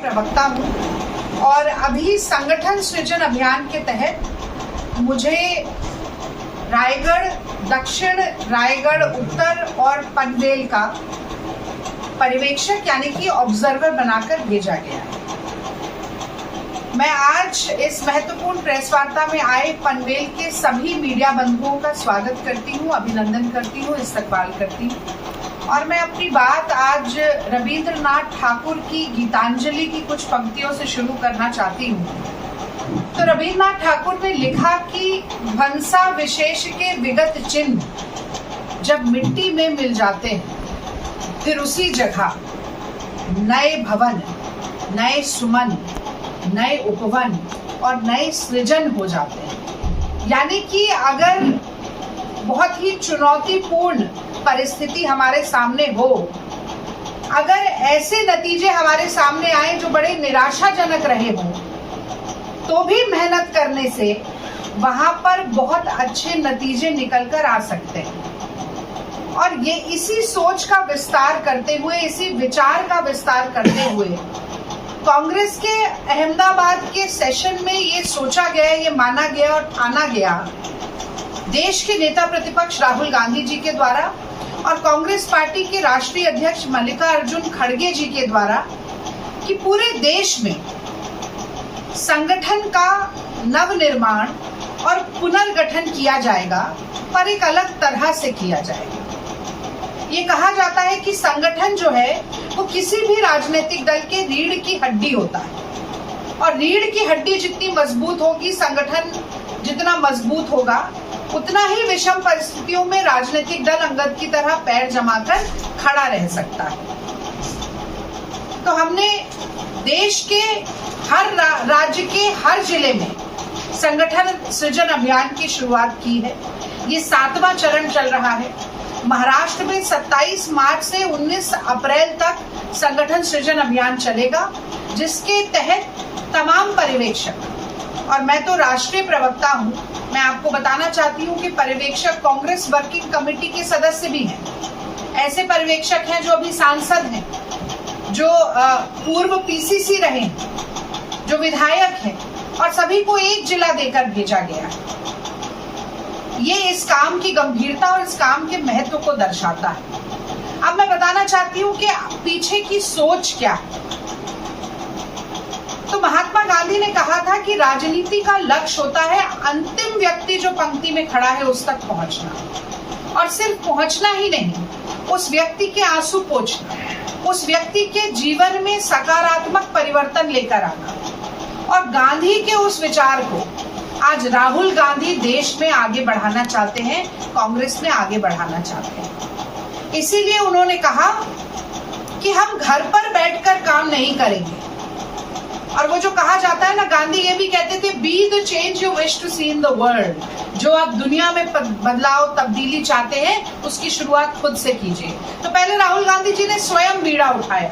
प्रवक्ता हूँ और अभी संगठन सृजन अभियान के तहत मुझे रायगढ़ दक्षिण, रायगढ़ उत्तर और पनवेल का पर्यवेक्षक यानी कि ऑब्जर्वर बनाकर भेजा गया है। मैं आज इस महत्वपूर्ण प्रेस वार्ता में आए पनवेल के सभी मीडिया बंधुओं का स्वागत करती हूँ, अभिनंदन करती हूँ, इस्तकबाल करती हूँ और मैं अपनी बात आज रविंद्रनाथ ठाकुर की गीतांजलि की कुछ पंक्तियों से शुरू करना चाहती हूँ। तो रविंद्रनाथ ठाकुर ने लिखा कि भंसा विशेष के विगत चिन्ह जब मिट्टी में मिल जाते हैं, फिर उसी जगह नए भवन, नए सुमन, नए उपवन और नए सृजन हो जाते हैं। यानी कि अगर बहुत ही चुनौतीपूर्ण परिस्थिति हमारे सामने हो, अगर ऐसे नतीजे हमारे सामने आए जो बड़े निराशाजनक रहे हो, तो भी मेहनत करने से वहां पर बहुत अच्छे नतीजे निकल कर आ सकते हैं। और ये इसी सोच का विस्तार करते हुए, इसी विचार का विस्तार करते हुए कांग्रेस के अहमदाबाद के सेशन में ये सोचा गया, ये माना गया और ठाना गया देश के नेता प्रतिपक्ष राहुल गांधी जी के द्वारा और कांग्रेस पार्टी के राष्ट्रीय अध्यक्ष मल्लिकार्जुन खड़गे जी के द्वारा कि पूरे देश में संगठन का नवनिर्माण और पुनर्गठन किया जाएगा, पर एक अलग तरह से किया जाएगा। ये कहा जाता है कि संगठन जो है वो किसी भी राजनीतिक दल के रीढ़ की हड्डी होता है और रीढ़ की हड्डी जितनी मजबूत होगी, संगठन जितना मजबूत होगा, उतना ही विषम परिस्थितियों में राजनीतिक दल अंगद की तरह पैर जमाकर खड़ा रह सकता है। तो हमने देश के हर राज्य के हर जिले में संगठन सृजन अभियान की शुरुआत की है। ये 7वां चरण चल रहा है। महाराष्ट्र में 27 मार्च से 19 अप्रैल तक संगठन सृजन अभियान चलेगा, जिसके तहत तमाम पर्यवेक्षक, और मैं तो राष्ट्रीय प्रवक्ता हूं, मैं आपको बताना चाहती हूं कि पर्यवेक्षक कांग्रेस वर्किंग कमेटी के सदस्य भी हैं। ऐसे पर्यवेक्षक हैं जो अभी सांसद हैं, जो पूर्व पीसीसी रहे हैं, जो विधायक हैं, और सभी को एक जिला देकर भेजा गया है। ये इस काम की गंभीरता और इस काम के महत्व को दर्शाता है। अब मैं बताना चाहती हूँ कि पीछे की सोच क्या है। तो महात्मा गांधी ने कहा था कि राजनीति का लक्ष्य होता है अंतिम व्यक्ति जो पंक्ति में खड़ा है उस तक पहुंचना, और सिर्फ पहुंचना ही नहीं, उस व्यक्ति के आंसू पोंछना, उस व्यक्ति के जीवन में सकारात्मक परिवर्तन लेकर आना। और गांधी के उस विचार को आज राहुल गांधी देश में आगे बढ़ाना चाहते हैं, कांग्रेस में आगे बढ़ाना चाहते हैं। इसीलिए उन्होंने कहा कि हम घर पर बैठकर काम नहीं करेंगे। और वो जो कहा जाता है ना, गांधी ये भी कहते थे, be the change you wish to see in the world. जो आप दुनिया में बदलाव, तब्दीली चाहते हैं, उसकी शुरुआत खुद से कीजिए। तो पहले राहुल गांधी जी ने स्वयं बीड़ा उठाया।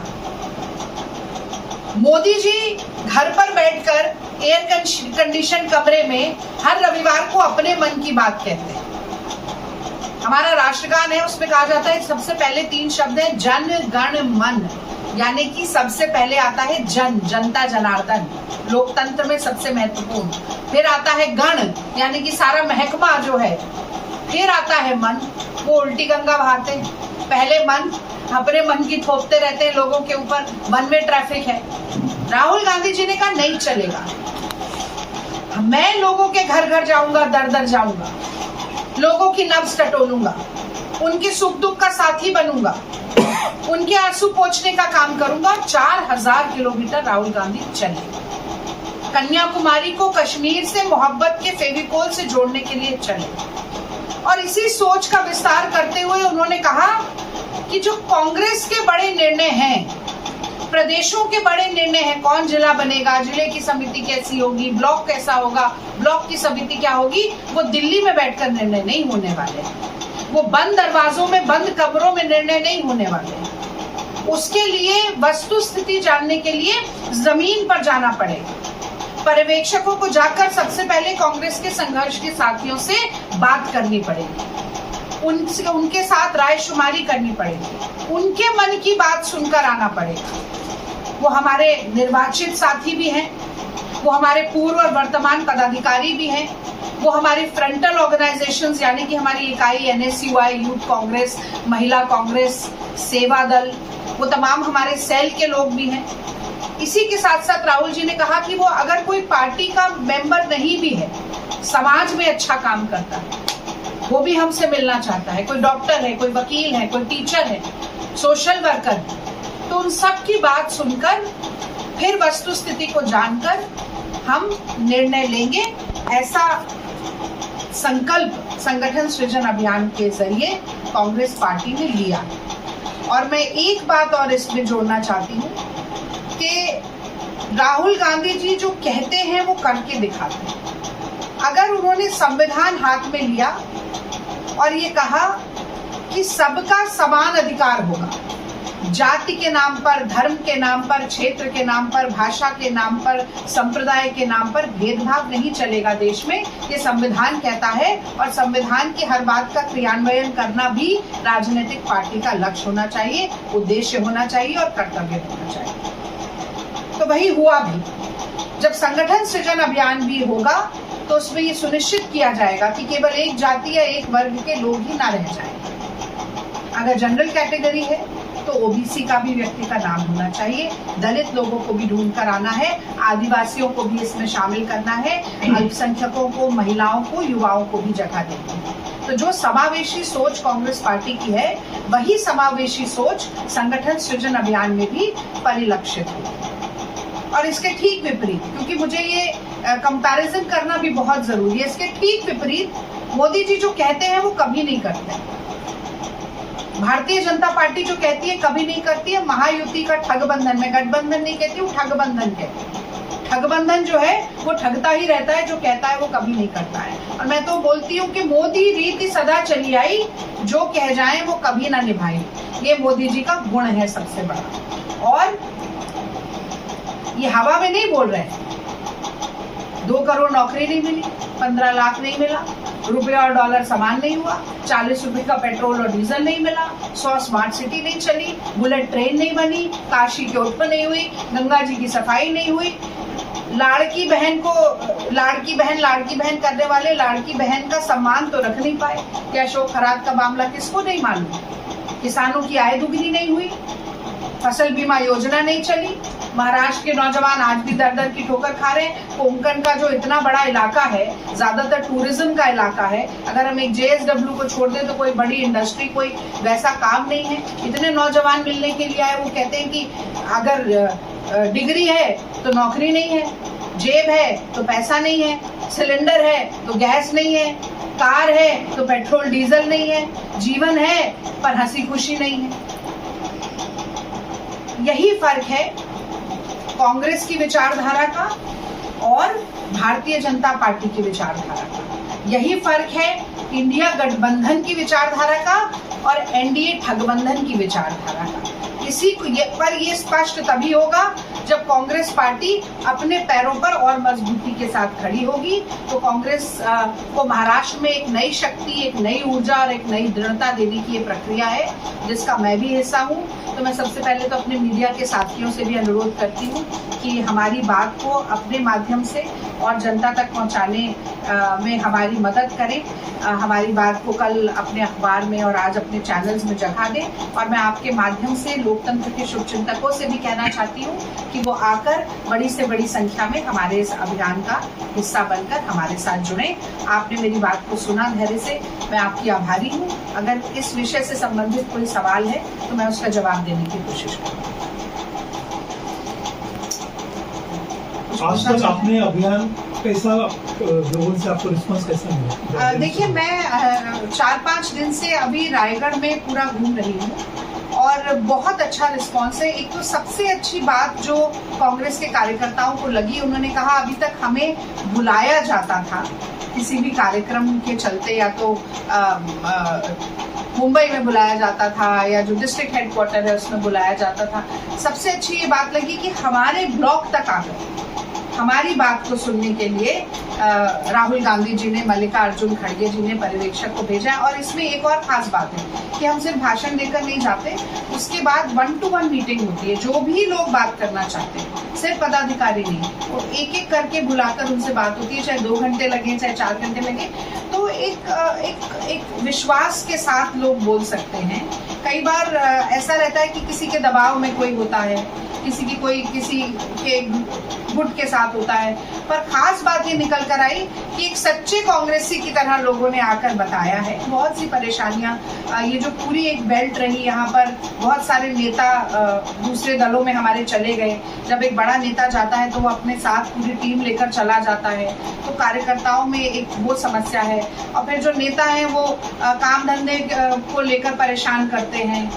मोदी जी घर पर बैठकर एयर कंडीशन कमरे में हर रविवार को अपने मन की बात कहते हैं। हमारा राष्ट्रगान है, उसमें कहा जाता है सबसे पहले 3 शब्द है, जन गण मन, यानी कि सबसे पहले आता है जन, जनता जनार्दन, लोकतंत्र में सबसे महत्वपूर्ण। फिर आता है गण, यानी कि सारा महकमा जो है। फिर आता है मन, वो उल्टी गंगा बहाते हैं। पहले मन, अपने मन की थोपते रहते हैं लोगों के ऊपर, मन में ट्रैफिक है। राहुल गांधी जी ने कहा नहीं चलेगा, मैं लोगों के घर घर जाऊंगा, दर दर जाऊंगा, लोगों की नब्ज टटोलूंगा, उनके सुख दुख का साथी बनूंगा, उनके आंसू पोंछने का काम करूंगा। 4000 किलोमीटर राहुल गांधी चले, कन्याकुमारी को कश्मीर से मोहब्बत के फेविकोल से जोड़ने के लिए चले। और इसी सोच का विस्तार करते हुए उन्होंने कहा कि जो कांग्रेस के बड़े निर्णय हैं, प्रदेशों के बड़े निर्णय हैं, कौन जिला बनेगा, जिले की समिति कैसी होगी, ब्लॉक कैसा होगा, ब्लॉक की समिति क्या होगी, वो दिल्ली में बैठकर निर्णय नहीं होने वाले, वो बंद दरवाजों में, बंद कमरों में निर्णय नहीं होने वाले। उसके लिए वस्तु स्थिति जानने के लिए जमीन पर जाना पड़ेगा। पर्यवेक्षकों को जाकर सबसे पहले कांग्रेस के संघर्ष के साथियों से बात करनी पड़ेगी, उनके साथ रायशुमारी करनी पड़ेगी, उनके मन की बात सुनकर आना पड़ेगा। वो हमारे निर्वाचित साथी भी हैं, वो हमारे पूर्व और वर्तमान पदाधिकारी भी हैं, वो हमारी फ्रंटल ऑर्गेनाइजेशंस यानी कि हमारी इकाई NSUI, यूथ कांग्रेस, महिला कांग्रेस, सेवा दल, वो तमाम हमारे सेल के लोग भी हैं। इसी के साथ साथ राहुल जी ने कहा कि वो अगर कोई पार्टी का मेंबर नहीं भी है, समाज में अच्छा काम करता है, वो भी हमसे मिलना चाहता है, कोई डॉक्टर है, कोई वकील है, कोई टीचर है, सोशल वर्कर है, तो उन सब की बात सुनकर फिर वस्तु स्थिति को जानकर हम निर्णय लेंगे। ऐसा संकल्प संगठन सृजन अभियान के जरिए कांग्रेस पार्टी ने लिया। और मैं एक बात और इसमें जोड़ना चाहती हूँ कि राहुल गांधी जी जो कहते हैं वो करके दिखाते हैं। अगर उन्होंने संविधान हाथ में लिया और ये कहा कि सबका समान अधिकार होगा, जाति के नाम पर, धर्म के नाम पर, क्षेत्र के नाम पर, भाषा के नाम पर, संप्रदाय के नाम पर भेदभाव नहीं चलेगा देश में, ये संविधान कहता है। और संविधान की हर बात का क्रियान्वयन करना भी राजनीतिक पार्टी का लक्ष्य होना चाहिए, उद्देश्य होना चाहिए और कर्तव्य होना चाहिए। तो वही हुआ भी। जब संगठन सृजन अभियान भी होगा तो उसमें ये सुनिश्चित किया जाएगा कि केवल एक जाति या एक वर्ग के लोग ही ना रह जाएं। अगर जनरल कैटेगरी है तो ओबीसी का भी व्यक्ति का नाम होना चाहिए, दलित लोगों को भी ढूंढ कर आना है, आदिवासियों को भी इसमें शामिल करना है, अल्पसंख्यकों को, महिलाओं को, युवाओं को भी जगह देनी है। तो जो समावेशी सोच कांग्रेस पार्टी की है, वही समावेशी सोच संगठन सृजन अभियान में भी परिलक्षित होगी। और इसके ठीक विपरीत, क्योंकि मुझे ये कंपैरिजन करना भी बहुत जरूरी है, इसके ठीक विपरीत मोदी जी जो कहते हैं वो कभी नहीं करते। भारतीय जनता पार्टी जो कहती है कभी नहीं करती है। महायुति का ठगबंधन, मैं गठबंधन नहीं कहती हूँ, ठगबंधन कहती हूँ। ठगबंधन जो है वो ठगता ही रहता है, जो कहता है वो कभी नहीं करता है। और मैं तो बोलती हूँ कि मोदी रीति सदा चली आई, जो कह जाए वो कभी ना निभाई। ये मोदी जी का गुण है सबसे बड़ा। और ये हवा में नहीं बोल रहे। 2 करोड़ नौकरी नहीं मिली, 15 लाख नहीं मिला, रुपया और डॉलर समान नहीं हुआ, 40 रुपए का पेट्रोल और डीजल नहीं मिला, 100 स्मार्ट सिटी नहीं चली, बुलेट ट्रेन नहीं बनी, काशी की उत्पन्न नहीं हुई, गंगा जी की सफाई नहीं हुई, लाड़की बहन करने वाले लाड़की बहन का सम्मान तो रख नहीं पाए। क्या अशोक खरात का मामला किसको नहीं मालूम? किसानों की आय दुगनी नहीं हुई, फसल बीमा योजना नहीं चली, महाराष्ट्र के नौजवान आज भी दर दर की ठोकर खा रहे हैं। कोंकण का जो इतना बड़ा इलाका है, ज्यादातर टूरिज्म का इलाका है, अगर हम एक JSW को छोड़ दें तो कोई बड़ी इंडस्ट्री, कोई वैसा काम नहीं है। इतने नौजवान मिलने के लिए आए, वो कहते हैं कि अगर डिग्री है तो नौकरी नहीं है, जेब है तो पैसा नहीं है, सिलेंडर है तो गैस नहीं है, कार है तो पेट्रोल डीजल नहीं है, जीवन है पर हंसी खुशी नहीं है। यही फर्क है कांग्रेस की विचारधारा का और भारतीय जनता पार्टी की विचारधारा का। यही फर्क है इंडिया गठबंधन की विचारधारा का और NDA ठगबंधन की विचारधारा का। इसी पर ये स्पष्ट तभी होगा जब कांग्रेस पार्टी अपने पैरों पर और मजबूती के साथ खड़ी होगी। तो कांग्रेस को महाराष्ट्र में एक नई शक्ति, एक नई ऊर्जा और एक नई दृढ़ता देने की ये प्रक्रिया है, जिसका मैं भी हिस्सा हूँ। तो मैं सबसे पहले तो अपने मीडिया के साथियों से भी अनुरोध करती हूँ कि हमारी बात को अपने माध्यम से और जनता तक पहुँचाने में हमारी मदद करें। हमारी बात को कल अपने अखबार में और आज अपने चैनल्स में जगह दें। और मैं आपके माध्यम से लोकतंत्र के शुभचिंतकों से भी कहना चाहती हूँ कि वो आकर बड़ी से बड़ी संख्या में हमारे इस अभियान का हिस्सा बनकर हमारे साथ जुड़े। आपने मेरी बात को सुना धैर्य से, मैं आपकी आभारी हूँ। अगर इस विषय से संबंधित कोई सवाल है तो मैं उसका जवाब देने की कोशिश करूँगी। आज तक आपने अभियान कैसा, लोगों से आपको रिस्पांस कैसा मिला? देखिए, मैं 4-5 दिन से अभी रायगढ़ में पूरा घूम रही हूँ और बहुत अच्छा रिस्पांस है। एक तो सबसे अच्छी बात जो कांग्रेस के कार्यकर्ताओं को लगी, उन्होंने कहा अभी तक हमें बुलाया जाता था किसी भी कार्यक्रम के चलते, या तो मुंबई में बुलाया जाता था या जो डिस्ट्रिक्ट हेडक्वार्टर है उसमें बुलाया जाता था। सबसे अच्छी ये बात लगी कि हमारे ब्लॉक तक आ गए, हमारी बात को सुनने के लिए राहुल गांधी जी ने, मल्लिकार्जुन खड़गे जी ने पर्यवेक्षक को भेजा है। और इसमें एक और खास बात है कि हम सिर्फ भाषण देकर नहीं जाते, उसके बाद 1-to-1 मीटिंग होती है। जो भी लोग बात करना चाहते हैं, सिर्फ पदाधिकारी नहीं, वो एक एक करके बुलाकर उनसे बात होती है, चाहे 2 घंटे लगे चाहे 4 घंटे लगे। तो एक विश्वास के साथ लोग बोल सकते हैं। कई बार ऐसा रहता है कि किसी के दबाव में कोई होता है, किसी के गुट के साथ होता है, पर खास बात ये निकल कर आई कि एक सच्चे कांग्रेसी की तरह लोगों ने आकर बताया है। बहुत सी परेशानियां, ये जो पूरी एक बेल्ट रही, यहाँ पर बहुत सारे नेता दूसरे दलों में हमारे चले गए। जब एक बड़ा नेता जाता है तो वो अपने साथ पूरी टीम लेकर चला जाता है, तो कार्यकर्ताओं में एक वो समस्या है। और फिर जो नेता है वो काम धंधे को लेकर परेशान करते हैं,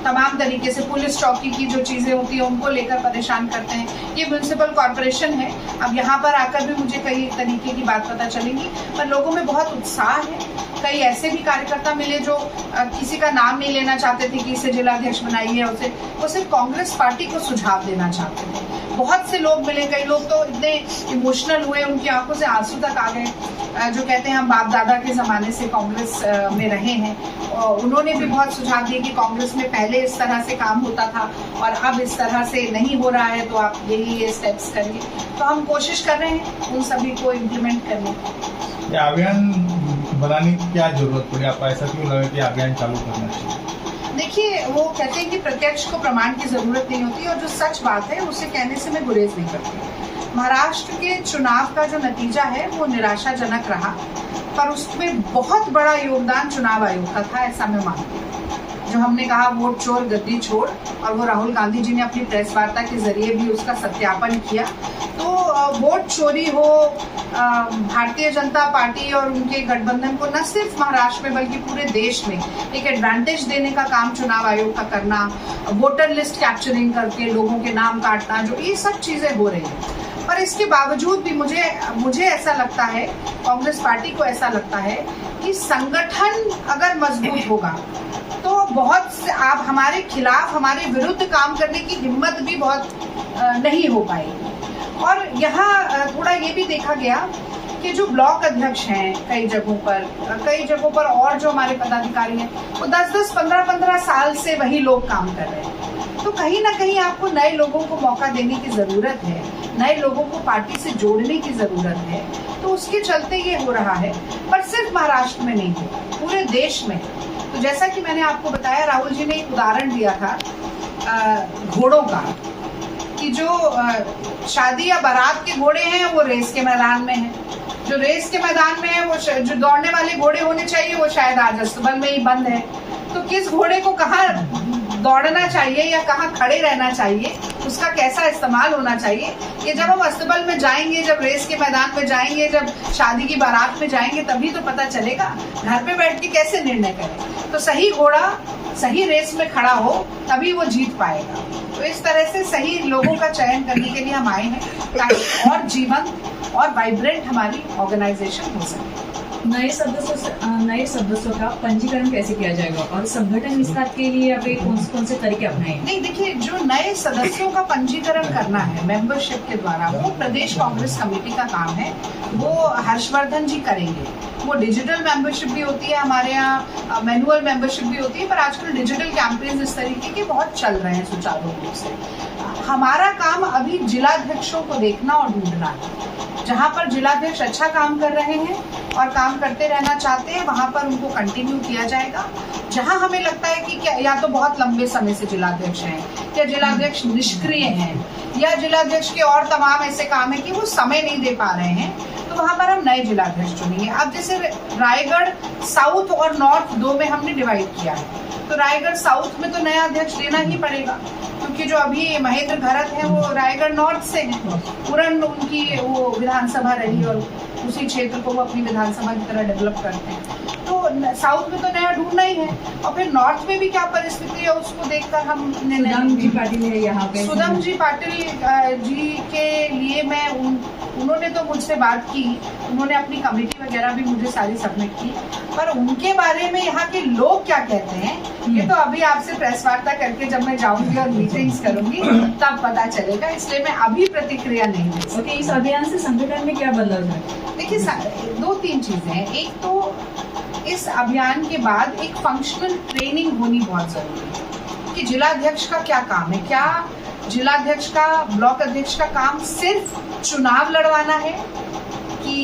तमाम तरीके से पुलिस चौकी की जो चीजें होती है उनको लेकर परेशान करते हैं। ये म्युनिसिपल कॉर्पोरेशन है। अब यहाँ पर आकर भी मुझे कई तरीके की बात पता चलेंगी, पर लोगों में बहुत उत्साह है। कई ऐसे भी कार्यकर्ता मिले जो किसी का नाम नहीं लेना चाहते थे कि इसे जिलाध्यक्ष बनाइए, वो सिर्फ कांग्रेस पार्टी को सुझाव देना चाहते थे। बहुत से लोग मिले, कई लोग तो इतने इमोशनल हुए, उनकी आंखों से आंसू तक आ गए, जो कहते हैं हम बाप दादा के जमाने से कांग्रेस में रहे हैं। उन्होंने भी बहुत सुझाव दिए कि कांग्रेस में पहले इस तरह से काम होता था और अब इस तरह से नहीं हो रहा है, तो आप ये स्टेप्स करिए। तो हम कोशिश कर रहे हैं उन सभी को इम्प्लीमेंट करने की। अभियान बनाने की क्या जरूरत पड़ी? आपको ऐसा क्यों लगा कि अभियान चालू करना चाहिए? देखिए, वो कहते हैं कि प्रत्यक्ष को प्रमाण की जरूरत नहीं होती, और जो सच बात है उसे कहने से मैं गुरेज नहीं करती। महाराष्ट्र के चुनाव का जो नतीजा है वो निराशाजनक रहा, पर उसमें बहुत बड़ा योगदान चुनाव आयोग का था, ऐसा मैं मानती हूँ। जो हमने कहा वोट चोर गद्दी छोड़, और वो राहुल गांधी जी ने अपनी प्रेस वार्ता के जरिए भी उसका सत्यापन किया। तो वोट चोरी हो, भारतीय जनता पार्टी और उनके गठबंधन को न सिर्फ महाराष्ट्र में बल्कि पूरे देश में एक एडवांटेज देने का काम चुनाव आयोग का करना, वोटर लिस्ट कैप्चरिंग करके लोगों के नाम काटना, जो ये सब चीजें हो रही है। पर इसके बावजूद भी मुझे ऐसा लगता है, कांग्रेस पार्टी को ऐसा लगता है कि संगठन अगर मजबूत होगा तो बहुत से आप हमारे खिलाफ, हमारे विरुद्ध काम करने की हिम्मत भी बहुत नहीं हो पाएगी। और यहाँ थोड़ा ये भी देखा गया कि जो ब्लॉक अध्यक्ष हैं कई जगहों पर और जो हमारे पदाधिकारी हैं वो 10-10, 15-15 साल से वही लोग काम कर रहे हैं। तो कहीं ना कहीं आपको नए लोगों को मौका देने की जरूरत है, नए लोगों को पार्टी से जोड़ने की जरूरत है। तो उसके चलते ये हो रहा है, पर सिर्फ महाराष्ट्र में नहीं है, पूरे देश में। तो जैसा कि मैंने आपको बताया, राहुल जी ने एक उदाहरण दिया था घोड़ों का, कि जो शादी या बारात के घोड़े हैं वो रेस के मैदान में हैं, जो रेस के मैदान में है वो जो दौड़ने वाले घोड़े होने चाहिए वो शायद आज अस्तबल में ही बंद है। तो किस घोड़े को कहाँ दौड़ना चाहिए या कहाँ खड़े रहना चाहिए, उसका कैसा इस्तेमाल होना चाहिए, ये जब हम अस्तबल में जाएंगे, जब रेस के मैदान में जाएंगे, जब शादी की बारात में जाएंगे, तभी तो पता चलेगा। घर पे बैठ के कैसे निर्णय करें? तो सही घोड़ा सही रेस में खड़ा हो तभी वो जीत पाएगा। तो इस तरह से सही लोगों का चयन करने के लिए हम आए हैं, ताकि और जीवंत और वाइब्रेंट हमारी ऑर्गेनाइजेशन हो सके। नए सदस्यों का पंजीकरण कैसे किया जाएगा और संगठन विस्तार के लिए अभी कौन से तरीके अपनाएंगे? नहीं, देखिए, जो नए सदस्यों का पंजीकरण करना है मेंबरशिप के द्वारा, वो प्रदेश कांग्रेस कमेटी का काम है, वो हर्षवर्धन जी करेंगे। वो डिजिटल मेंबरशिप भी होती है हमारे यहाँ, मैनुअल मेंबरशिप भी होती है, पर आजकल डिजिटल कैंपेन्स इस तरीके के बहुत चल रहे हैं सुचारू रूप से। हमारा काम अभी जिलाध्यक्षों को देखना और ढूंढना है। जहाँ पर जिलाध्यक्ष अच्छा काम कर रहे हैं और काम करते रहना चाहते हैं, वहाँ पर उनको कंटिन्यू किया जाएगा। जहाँ हमें लगता है कि क्या या तो बहुत लंबे समय से जिलाध्यक्ष हैं, या जिलाध्यक्ष निष्क्रिय हैं, या जिलाध्यक्ष के और तमाम ऐसे काम है कि वो समय नहीं दे पा रहे हैं, तो वहाँ पर हम नए जिलाध्यक्ष चुनेंगे। अब जैसे रायगढ़ साउथ और नॉर्थ 2 में हमने डिवाइड किया है, तो रायगढ़ साउथ में तो नया अध्यक्ष देना ही पड़ेगा, क्योंकि जो अभी महेंद्र भरत है वो रायगढ़ नॉर्थ से हैं। उरन उनकी वो विधानसभा रही और उसी क्षेत्र को वो अपनी विधानसभा की तरह डेवलप करते हैं। तो साउथ में तो नया ढूंढना ही है, और फिर नॉर्थ में भी क्या परिस्थिति है उसको देखकर हम निर्णय सुदाम जी लेंगे। पाटिल है यहाँ पे। सुदाम जी पाटिल जी के लिए मैं उन्होंने तो मुझसे बात की, उन्होंने अपनी कमेटी वगैरह भी मुझे सारी सबमिट की, पर उनके बारे में यहाँ के लोग क्या कहते हैं ये तो अभी आपसे प्रेस वार्ता करके जब मैं जाऊंगी और मीटिंग्स करूंगी तब पता चलेगा, इसलिए मैं अभी प्रतिक्रिया नहीं दे सकती। ओके, इस अभियान से संगठन में क्या बदलाव है? देखिए 2-3 चीजें हैं। एक तो इस अभियान के बाद एक फंक्शनल ट्रेनिंग होनी बहुत जरूरी है कि जिलाध्यक्ष का क्या काम है, क्या जिलाध्यक्ष का, ब्लॉक अध्यक्ष का काम सिर्फ चुनाव लड़वाना है कि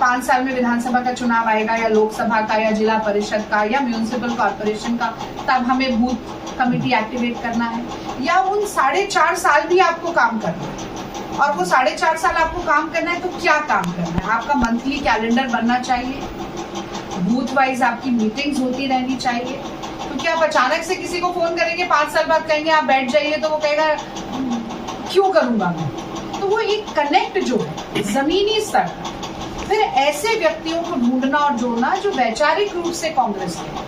5 साल में विधानसभा का चुनाव आएगा या लोकसभा का या जिला परिषद का या म्यूनिसिपल कॉर्पोरेशन का, तब हमें बूथ कमेटी एक्टिवेट करना है, या उन 4.5 साल भी आपको काम करना है। और वो 4.5 साल आपको काम करना है तो क्या काम करना है? आपका मंथली कैलेंडर बनना चाहिए, बूथ वाइज आपकी मीटिंग्स होती रहनी चाहिए, क्योंकि आप अचानक से किसी को फोन करेंगे 5 साल बाद कहेंगे आप बैठ जाइए, तो वो कहेगा क्यों करूंगा मैं। तो वो एक कनेक्ट जो है जमीनी स्तर पर, फिर ऐसे व्यक्तियों को ढूंढना और जोड़ना जो वैचारिक रूप से कांग्रेस के,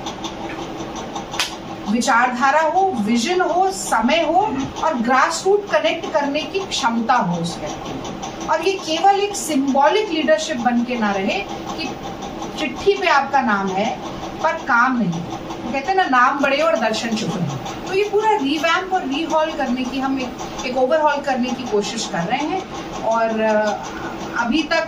विचारधारा हो, विजन हो, समय हो और ग्रास रूट कनेक्ट करने की क्षमता हो उस व्यक्ति में। और ये केवल एक सिंबॉलिक लीडरशिप बन के ना रहे कि चिट्ठी पे आपका नाम है पर काम नहीं। तो कहते हैं ना, नाम बड़े और दर्शन छुपे। तो ये पूरा रिवैम्प और रीहॉल करने की, हम एक ओवरहॉल करने की कोशिश कर रहे हैं। और अभी तक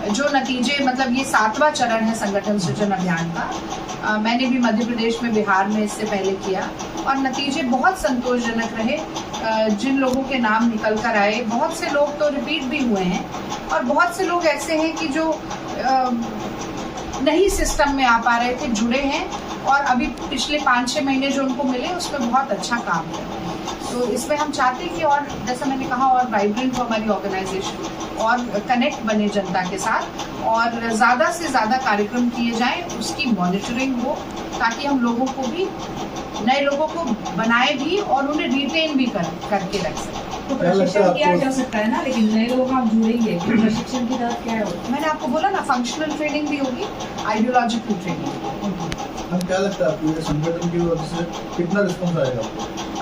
जो नतीजे, मतलब ये 7वां चरण है संगठन सृजन अभियान का, मैंने भी मध्य प्रदेश में, बिहार में इससे पहले किया, और नतीजे बहुत संतोषजनक रहे। जिन लोगों के नाम निकल कर आए, बहुत से लोग तो रिपीट भी हुए हैं, और बहुत से लोग ऐसे हैं कि जो नहीं सिस्टम में आ पा रहे थे, जुड़े हैं, और अभी पिछले 5-6 महीने जो उनको मिले उसमें बहुत अच्छा काम किया। तो इसमें हम चाहते हैं कि, और जैसा मैंने कहा, और वाइब्रेंट हो हमारी ऑर्गेनाइजेशन, और कनेक्ट बने जनता के साथ, और ज़्यादा से ज़्यादा कार्यक्रम किए जाएं, उसकी मॉनिटरिंग हो, ताकि हम लोगों को भी, नए लोगों को बनाए भी और उन्हें रिटेन भी करके रख सकें। तो प्रशिक्षण किया जा सकता है ना, लेकिन नए लोगों को आप जुड़ेंगे, प्रशिक्षण की तरफ क्या है? मैंने आपको बोला ना, फंक्शनल ट्रेनिंग भी होगी, आइडियोलॉजिकल ट्रेनिंग। हम क्या लगता है आपको, ये संगठन की वजह से कितना रिस्पॉन्स आएगा?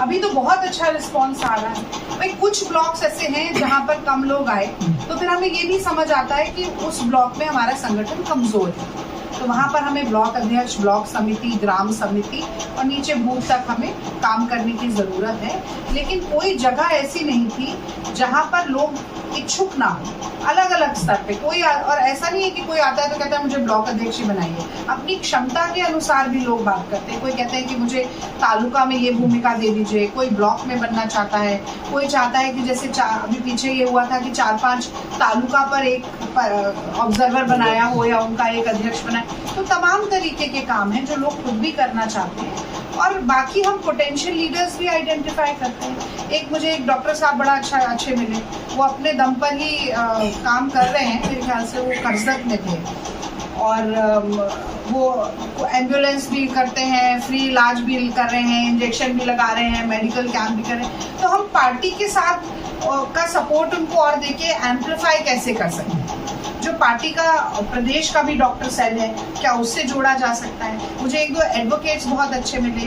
अभी तो बहुत अच्छा रिस्पॉन्स आ रहा है भाई। कुछ ब्लॉक्स ऐसे हैं जहाँ पर कम लोग आए, तो फिर हमें ये भी समझ आता है कि उस ब्लॉक में हमारा संगठन कमजोर है, तो वहाँ पर हमें ब्लॉक अध्यक्ष, ब्लॉक समिति, ग्राम समिति और नीचे बूथ तक हमें काम करने की जरूरत है। लेकिन कोई जगह ऐसी नहीं थी जहाँ पर लोग इच्छुक ना हो, अलग अलग स्तर पे कोई और ऐसा नहीं है कि कोई आता है तो कहता है मुझे ब्लॉक अध्यक्ष ही बनाइए। अपनी क्षमता के अनुसार भी लोग बात करते हैं। कोई कहते हैं कि मुझे तालुका में ये भूमिका दे दीजिए, कोई ब्लॉक में बनना चाहता है, कोई चाहता है कि जैसे अभी पीछे ये हुआ था कि 4-5 तालुका पर एक ऑब्जर्वर बनाया हो या उनका एक अध्यक्ष बनाया। तो तमाम तरीके के काम हैं जो लोग खुद भी करना चाहते हैं, और बाकी हम पोटेंशियल लीडर्स भी आइडेंटिफाई करते हैं। मुझे एक डॉक्टर साहब बड़ा अच्छे मिले, वो अपने दम पर ही काम कर रहे हैं, मेरे ख्याल से वो कर्जत में थे, और वो एम्बुलेंस भी करते हैं, फ्री इलाज भी कर रहे हैं, इंजेक्शन भी लगा रहे हैं, मेडिकल कैंप भी कर रहे हैं। तो हम पार्टी के साथ का सपोर्ट उनको और देके एम्पलीफाई कैसे कर सकते हैं। जो पार्टी का प्रदेश का भी डॉक्टर सेल है, क्या उससे जोड़ा जा सकता है। मुझे 1-2 एडवोकेट्स बहुत अच्छे मिले,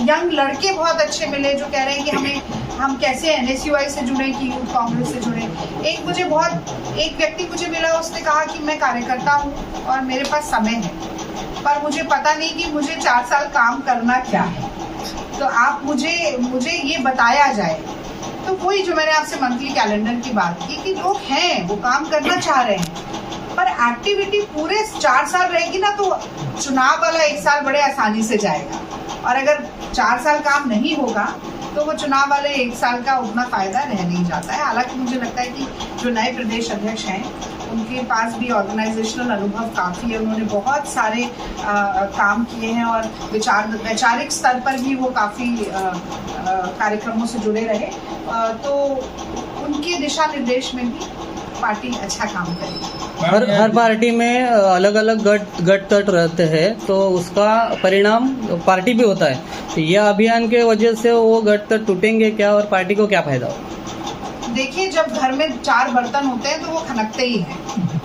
यंग लड़के बहुत अच्छे मिले जो कह रहे हैं कि हम कैसे NSUI से जुड़े, कि यूथ कांग्रेस से जुड़े। एक व्यक्ति मुझे मिला, उसने कहा कि मैं कार्यकर्ता हूँ और मेरे पास समय है, पर मुझे पता नहीं कि मुझे 4 साल काम करना क्या है, तो आप मुझे ये बताया जाए। तो वही जो मैंने आपसे मंथली कैलेंडर की बात की कि लोग हैं, वो काम करना चाह रहे हैं, पर एक्टिविटी पूरे 4 साल रहेगी ना, तो चुनाव वाला 1 साल बड़े आसानी से जाएगा, और अगर 4 साल काम नहीं होगा तो वो चुनाव वाले 1 साल का उतना फायदा रह नहीं जाता है। हालांकि मुझे लगता है कि जो नए प्रदेश अध्यक्ष हैं उनके पास भी ऑर्गेनाइजेशनल अनुभव काफ़ी है, उन्होंने बहुत सारे काम किए हैं, और वैचारिक स्तर पर भी वो काफ़ी कार्यक्रमों से जुड़े रहे, तो उनके दिशा निर्देश में भी पार्टी अच्छा काम करेगी। हर पार्टी में अलग अलग गट तट रहते हैं, तो उसका परिणाम पार्टी भी होता है। तो यह अभियान के वजह से वो गट तट टूटेंगे क्या, और पार्टी को क्या फायदा होगा? देखिए, जब घर में 4 बर्तन होते हैं तो वो खनकते ही हैं।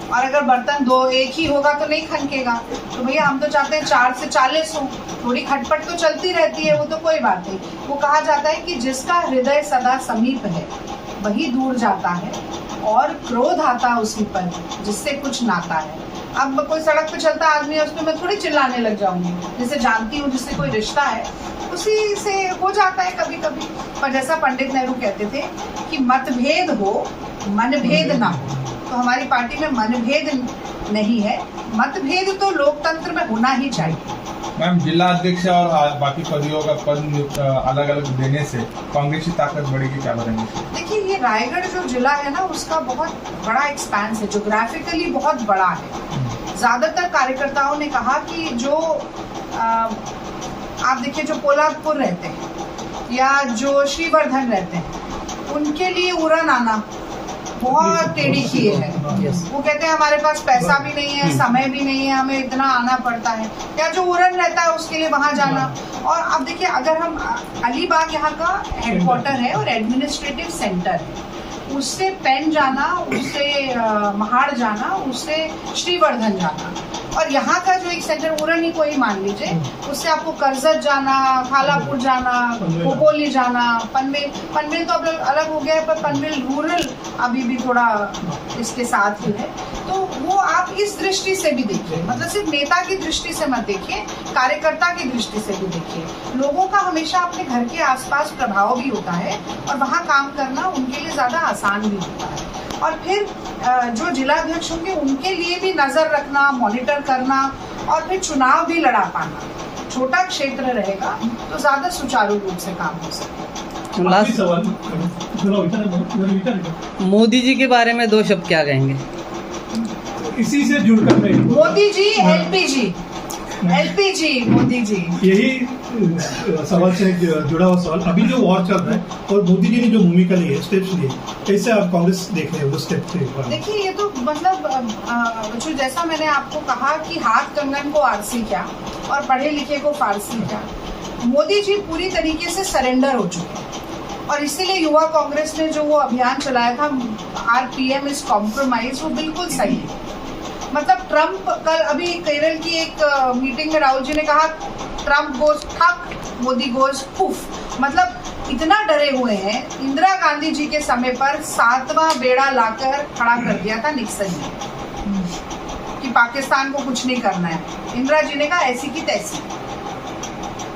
और अगर बर्तन दो एक ही होगा तो नहीं खनकेगा। तो भैया हम तो चाहते हैं 4 से 40 हो, थोड़ी खटपट तो चलती रहती है, वो तो कोई बात नहीं। वो कहा जाता है कि जिसका हृदय सदा समीप है वही दूर जाता है और क्रोध आता उसी पर जिससे कुछ नाता है। अब कोई सड़क पे चलता आदमी है, उस पर मैं थोड़ी चिल्लाने लग जाऊंगी, जिसे जानती हूँ, जिससे कोई रिश्ता है, उसी से हो जाता है कभी कभी। पर जैसा पंडित नेहरू कहते थे कि मतभेद हो मनभेद ना हो, तो हमारी पार्टी में मनभेद नहीं है, मतभेद तो लोकतंत्र में होना ही चाहिए। मैम, जिला अध्यक्ष और बाकी पदों का पद अलग अलग देने से कांग्रेस की ताकत बढ़ेगी, क्या बताएंगे? देखिए, ये रायगढ़ जो जिला है ना, उसका बहुत बड़ा एक्सपेंस है, जोग्राफिकली बहुत बड़ा है। ज्यादातर कार्यकर्ताओं ने कहा कि जो आप देखिए जो पोलादपुर रहते हैं या जो श्रीवर्धन रहते हैं, उनके लिए उड़न आना बहुत टेढ़ी किए है। वो कहते हैं हमारे पास पैसा भी नहीं है, समय भी नहीं है, हमें इतना आना पड़ता है, या जो उड़न रहता है उसके लिए वहां जाना। और अब देखिए, अगर हम अलीबाग यहाँ का हेडक्वार्टर है और एडमिनिस्ट्रेटिव सेंटर है, उससे पेन जाना, उससे महाड़ जाना, उससे श्रीवर्धन जाना, और यहाँ का जो एक सेंटर उड़न ही कोई मान लीजिए, उससे आपको करजत जाना, खालापुर जाना, खोपोली जाना, पनवेल तो अब अलग हो गया है, पर पनवेल रूरल अभी भी थोड़ा इसके साथ ही है। तो वो आप इस दृष्टि से भी देखिए, मतलब सिर्फ नेता की दृष्टि से मत देखिए, कार्यकर्ता की दृष्टि से भी देखिए। लोगों का हमेशा अपने घर के आसपास प्रभाव भी होता है और वहाँ काम करना उनके लिए ज्यादा आसान भी होता है। और फिर जो जिलाध्यक्ष होंगे उनके लिए भी नजर रखना, मॉनिटर करना और फिर चुनाव भी लड़ा पाना। छोटा क्षेत्र रहेगा तो ज्यादा सुचारू रूप से काम हो सके। आखिरी सवाल, मोदी जी के बारे में 2 शब्द क्या कहेंगे? इसी से जुड़कर मैं मोदी जी एलपीजी मोदी जी, यही सवाल से जुड़ा हुआ सवाल। अभी जो वॉर चल रहा है और मोदी जी ने जो भूमिका ली है, स्टेप्स लिए, कैसे आप कांग्रेस देख रहे हैं वो स्टेप से? देखिए, ये तो मतलब जो जैसा मैंने आपको कहा कि हाथ कंगन को आरसी क्या और पढ़े लिखे को फारसी क्या, मोदी जी पूरी तरीके से सरेंडर हो चुके हैं। और इसीलिए युवा कांग्रेस ने जो वो अभियान चलाया था, RPM इज कॉम्प्रोमाइज, वो बिल्कुल सही है। मतलब ट्रम्प, कल अभी केरल की एक मीटिंग में राहुल जी ने कहा ट्रम्प गोज ठक, मोदी गोज फुफ। मतलब इतना डरे हुए हैं। इंदिरा गांधी जी के समय पर 7वां बेड़ा लाकर खड़ा कर दिया था निक्सन ने कि पाकिस्तान को कुछ नहीं करना है। इंदिरा जी ने कहा ऐसी की तैसी।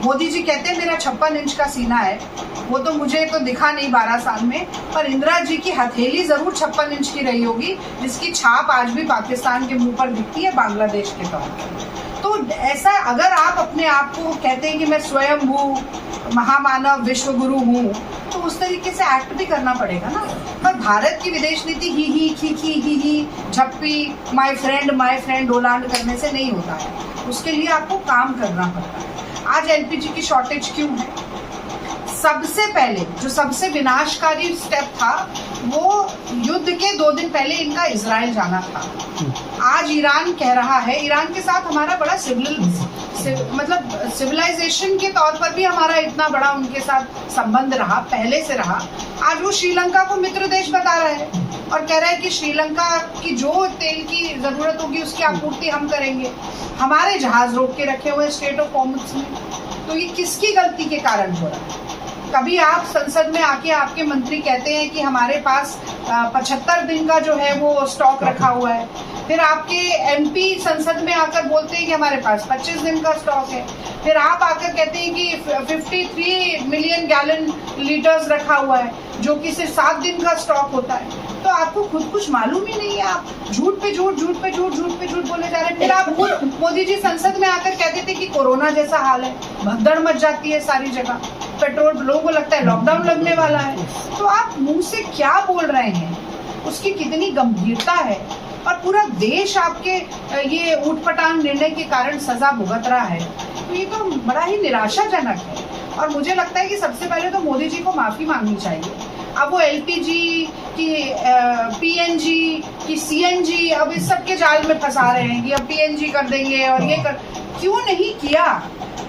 मोदी जी कहते हैं मेरा 56 इंच का सीना है, वो तो मुझे तो दिखा नहीं 12 साल में, पर इंदिरा जी की हथेली जरूर 56 इंच की रही होगी, जिसकी छाप आज भी पाकिस्तान के मुंह पर दिखती है बांग्लादेश के तौर पर। तो ऐसा अगर आप अपने आप को कहते हैं कि मैं स्वयंभू महामानव विश्व गुरु हूँ, तो उस तरीके से एक्ट भी करना पड़ेगा ना। पर भारत की विदेश नीति ही खी झप्पी माय फ्रेंड डोलांड करने से नहीं होता है, उसके लिए आपको काम करना पड़ता है। आज LPG की शॉर्टेज क्यों है? सबसे पहले जो सबसे विनाशकारी स्टेप था, वो युद्ध के 2 दिन पहले इनका इजराइल जाना था। आज ईरान कह रहा है, ईरान के साथ हमारा बड़ा सिविलाइजेशन के तौर पर भी हमारा इतना बड़ा उनके साथ संबंध रहा, पहले से रहा। आज वो श्रीलंका को मित्र देश बता रहा है और कह रहा है कि श्रीलंका की जो तेल की जरूरत होगी उसकी आपूर्ति हम करेंगे। हमारे जहाज रोक के रखे हुए स्टेट ऑफ हॉर्मुज़ में। तो ये किसकी गलती के कारण हो रहा है? कभी आप संसद में आके आपके मंत्री कहते हैं कि हमारे पास 75 दिन का जो है वो स्टॉक रखा हुआ है, फिर आपके MP संसद में आकर बोलते हैं कि हमारे पास 25 दिन का स्टॉक है, फिर आप आकर कहते हैं कि 53 मिलियन गैलन लीटर्स रखा हुआ है, जो कि सिर्फ 7 दिन का स्टॉक होता है। तो आपको खुद कुछ मालूम ही नहीं है, आप झूठ पे झूठ बोले जा रहे हैं। फिर आप मोदी जी संसद में आकर कहते थे कि कोरोना जैसा हाल है, भगदड़ मच जाती है सारी जगह, पेट्रोल, लोगों को लगता है लॉकडाउन लगने वाला है। तो आप मुंह से क्या बोल रहे हैं, उसकी कितनी गंभीरता है। और पूरा देश आपके ये ऊटपटांग निर्णय के कारण सजा भुगत रहा है, तो ये तो बड़ा ही निराशाजनक है। और मुझे लगता है कि सबसे पहले तो मोदी जी को माफी मांगनी चाहिए। अब वो LPG की PNG की CNG अब इस सब के जाल में फंसा रहे हैं कि अब PNG कर देंगे और ये कर, क्यों नहीं किया?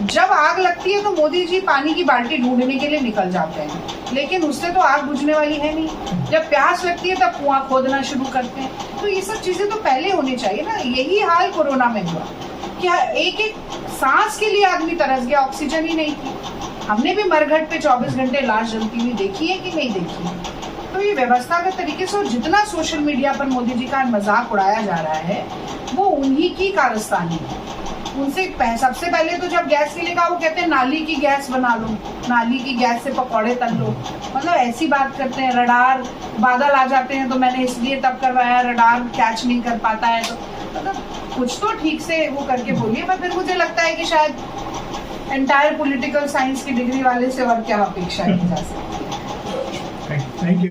जब आग लगती है तो मोदी जी पानी की बाल्टी ढूंढने के लिए निकल जाते हैं, लेकिन उससे तो आग बुझने वाली है नहीं। जब प्यास लगती है तब कुआं खोदना शुरू करते हैं। तो ये सब चीजें तो पहले होनी चाहिए ना। यही हाल कोरोना में हुआ, क्या एक एक सांस के लिए आदमी तरस गया, ऑक्सीजन ही नहीं थी। हमने भी मरघट पे 24 घंटे लाश जलती हुई देखी है कि नहीं देखी है। तो ये व्यवस्थागत तरीके से, और जितना सोशल मीडिया पर मोदी जी का मजाक उड़ाया जा रहा है वो उन्हीं की कारस्तानी है। उनसे सबसे पहले तो जब गैस के लिए कहा, वो कहते हैं नाली की गैस बना लो, नाली की गैस से पकौड़े तल लो, मतलब ऐसी बात करते हैं। रडार बादल आ जाते हैं तो मैंने इसलिए तब करवाया, रडार कैच नहीं कर पाता है, तो मतलब कुछ तो ठीक से वो करके बोलिए। पर फिर मुझे लगता है कि शायद एंटायर पॉलिटिकल साइंस की डिग्री वाले से और क्या अपेक्षा की जा सकती है। Thank you.